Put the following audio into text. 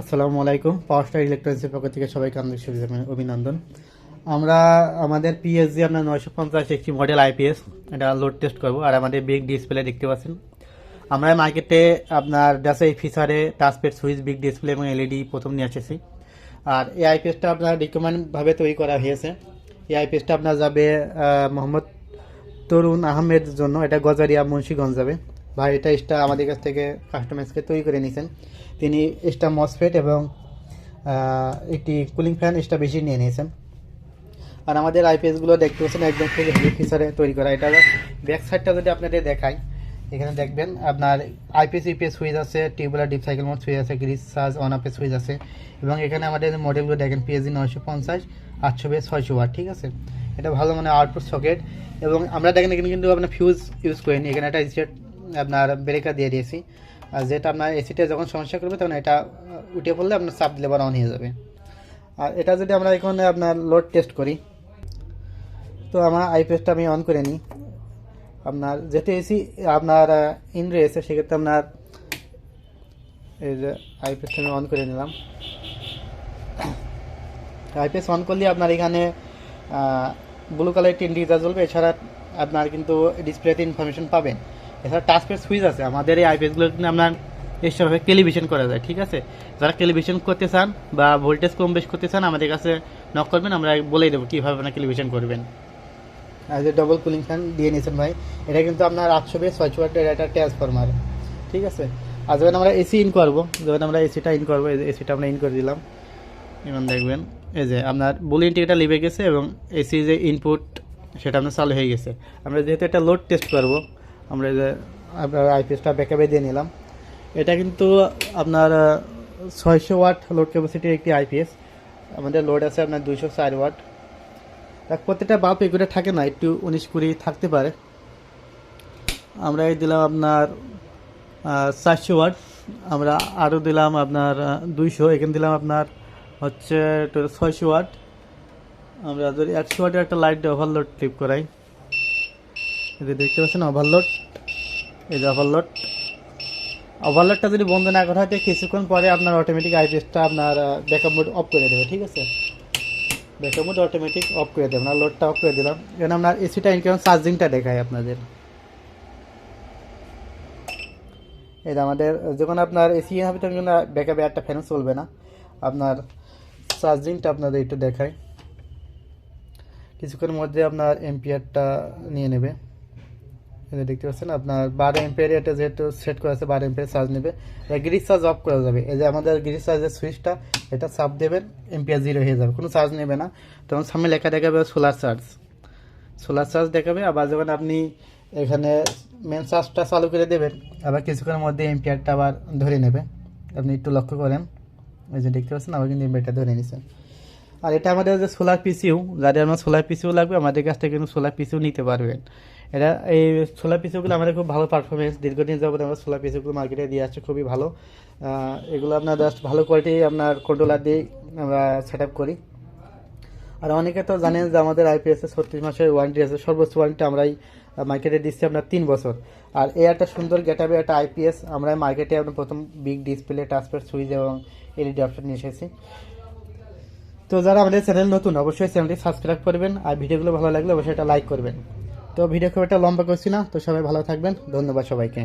আসসালামু আলাইকুম। পাওয়ার স্টার ইলেকট্রনিক্সের পক্ষ থেকে সবাইকে আন্তরিক শুভেচ্ছা অভিনন্দন। আমরা আমাদের পিএসজি আপনার 950 একটি মডেল আইপিএস এটা লোড টেস্ট করব। আর আমাদের বিগ ডিসপ্লে দেখতে পাচ্ছেন, আমরা মার্কেটে আপনার এই ফিচারে টাচপ্যাড সুইচ, বিগ ডিসপ্লে এবং এলইডি প্রথম নিয়ে এসেছি। আর এই আইপিএসটা আপনার রিকমেন্ডভাবে তৈরি করা হয়েছে। এই আইপিএসটা আপনার যাবে মোহাম্মদ তরুণ আহমেদের জন্য, এটা গজারিয়া মুন্সিগঞ্জ যাবে। ভাই এটা আমাদের কাছ থেকে কাস্টমাইজকে তৈরি করে নিয়েছেন। তিনি এক্সট্রা মসফেট এবং একটি কুলিং ফ্যান এক্সট্রা বেশি নিয়ে নিয়েছেন। আর আমাদের আইপিএসগুলো দেখতে পাচ্ছেন একদম খুব হেভি ফিচারে তৈরি করা। এটা ব্যাক সাইডটা যদি আপনাদের দেখাই, এখানে দেখবেন আপনার আইপিএস ইপিএস সুইচ আছে, tubular deep cycle mode switch আছে, গ্রিস চার্জ অন আপের সুইচ আছে। এবং এখানে আমাদের মডেলগুলো দেখেন পিএসজি 950 800 600 ওয়াট, ঠিক আছে। এটা ভালো মানে আউটপুট সকেট। এবং আমরা দেখেন এখানে কিন্তু আপনার ফিউজ ইউজ করিনি, এখানে একটা স্টেট আপনার ব্রেকার দিয়ে দিয়েছি। আর যেটা আপনার এসিটা যখন সমস্যা করবে তখন এটা উঠে পড়লে আপনার চাপ দিলে অন হয়ে যাবে। আর এটা যদি আমরা এখানে আপনার লোড টেস্ট করি, তো আমার আইপিএসটা আমি অন করে নিই। আপনার যেহেতু এসি আপনার ইন রয়েছে, সেক্ষেত্রে আপনার এই যে আইপিএসটা আমি অন করে নিলাম। আইপিএস অন করলে আপনার এখানে ব্লু কালার টিন ডিজা জ্বলবে। এছাড়া আপনার কিন্তু ডিসপ্লেতে ইনফরমেশন পাবেন। এছাড়া টাচপ্যাড সুইচ আছে। আমাদের এই আইপিএসগুলো কিন্তু আপনার এক্সট্রাভাবে টেলিভিশন করা যায়, ঠিক আছে। যারা টেলিভিশন করতে চান বা ভোল্টেজ কম বেশ করতে চান, আমাদের কাছে নক করবেন, আমরা বলেই দেবো কীভাবে আপনার টেলিভিশন করবেন। আর যে ডবল কুলিং ফ্যান দিয়ে নিয়েছেন ভাই, এটা কিন্তু আপনার 800 ওয়াটের একটা ট্রান্সফরমার, ঠিক আছে। আর যখন আমরা এসি ইন করবো, যখন আমরা এসিটা ইন করবো, এসিটা আমরা ইন করে দিলাম। এখন দেখবেন এই যে আপনার ব্লু ইন্ডিকেটর লিভে গেছে এবং এসি যে ইনপুট সেটা আপনার চালু হয়ে গেছে। আমরা যেহেতু একটা লোড টেস্ট করবো, আমরা যে আপনার আইপিএসটা ব্যাকআপে দিয়ে নিলাম। এটা কিন্তু আপনার 600 ওয়াট লোড ক্যাপাসিটির একটি আইপিএস। আমাদের লোড আছে আপনার 204 ওয়াট। প্রত্যেকটা বাল্ব এগুলো থাকে না, একটু 19-20 থাকতে পারে। আমরা এই দিলাম আপনার 400 ওয়াট। আমরা আরও দিলাম আপনার 200, এখানে দিলাম আপনার হচ্ছে 600 ওয়াট। আমরা যদি 100 ওয়াটের একটা লাইট ওভারলোড ক্লিপ করাই, এই যে দেখতে পাচ্ছেন ওভারলোড, এই যে ওভারলোডটা যদি বন্ধ না করা হয়, কিছুক্ষণ পরে আপনার অটোমেটিক আইপিএসটা আপনার ব্যাকআপ মোড অফ করে দেবে, ঠিক আছে। ব্যাকআপ মোড অটোমেটিক অফ করে দেবে, আমরা লোডটা অফ করে দিলাম। এখানে আপনার এসিটা ইনকাম চার্জিংটা দেখায় আপনাদের। এই যে আমাদের যখন আপনার এসি হবে তখন কিন্তু ব্যাকআপে একটা ফ্যানও চলবে না। আপনার চার্জিংটা আপনাদের একটু দেখায়, কিছুক্ষণের মধ্যে আপনার এম্পিয়ারটা নিয়ে নেবে। দেখতে পাচ্ছেন আপনার 12 এম্পিয়ার, এটা যেহেতু সেট করা আছে 12 এম্পিয়ার চার্জ নেবে। গ্রিস চার্জ অফ করা যাবে। এই যে আমাদের গ্রিস চার্জের সুইচটা, এটা চাপ দেবেন, এম্পিয়ার 0 হয়ে যাবে, কোনো চার্জ নেবে না। তখন সামনে লেখা দেখাবে সোলার চার্জ দেখাবে। আবার যখন আপনি এখানে মেন চার্জটা চালু করে দেবেন, আবার কিছুক্ষণের মধ্যে এম্পিয়ারটা আবার ধরে নেবে। আপনি একটু লক্ষ্য করেন, এই যে দেখতে পাচ্ছেন আবার কিন্তু এম্পিয়ারটা ধরে নিচ্ছেন। আর এটা আমাদের যে সোলার পিসিউ, যাদের আমার সোলার পিসিউ লাগবে, আমাদের কাছ থেকে কিন্তু সোলার পিসিউ নিতে পারবেন। এটা এই সোলার পিসিউগুলো আমাদের খুব ভালো পারফরমেন্স, দীর্ঘদিন যাবত আমরা সোলার পিসিউগুলো মার্কেটে দিয়ে আসছি, খুবই ভালো। এগুলো আপনার জাস্ট ভালো কোয়ালিটি আপনার কন্ট্রোলার দিয়ে আমরা সেট আপ করি। আর অনেকে তো জানেন যে আমাদের আইপিএসে 36 মাসের ওয়ারেন্টি আছে, সর্বোচ্চ ওয়ারেন্টি আমরাই মার্কেটে দিচ্ছি আপনার 3 বছর। আর এই একটা সুন্দর গেটআপে একটা আইপিএস আমরা মার্কেটে আপনার প্রথম বিগ ডিসপ্লে, টাচপ্যাড সুইচ এবং এলইডি অপশন নিয়ে এসেছি। তো যারা আমাদের চ্যানেল নতুন, অবশ্যই চ্যানেলটি সাবস্ক্রাইব করবেন। আর ভিডিওগুলো ভালো লাগলে অবশ্যই এটা লাইক করবেন। তো ভিডিও খুব একটা লম্বা করছি না, তো সবাই ভালো থাকবেন। ধন্যবাদ সবাইকে।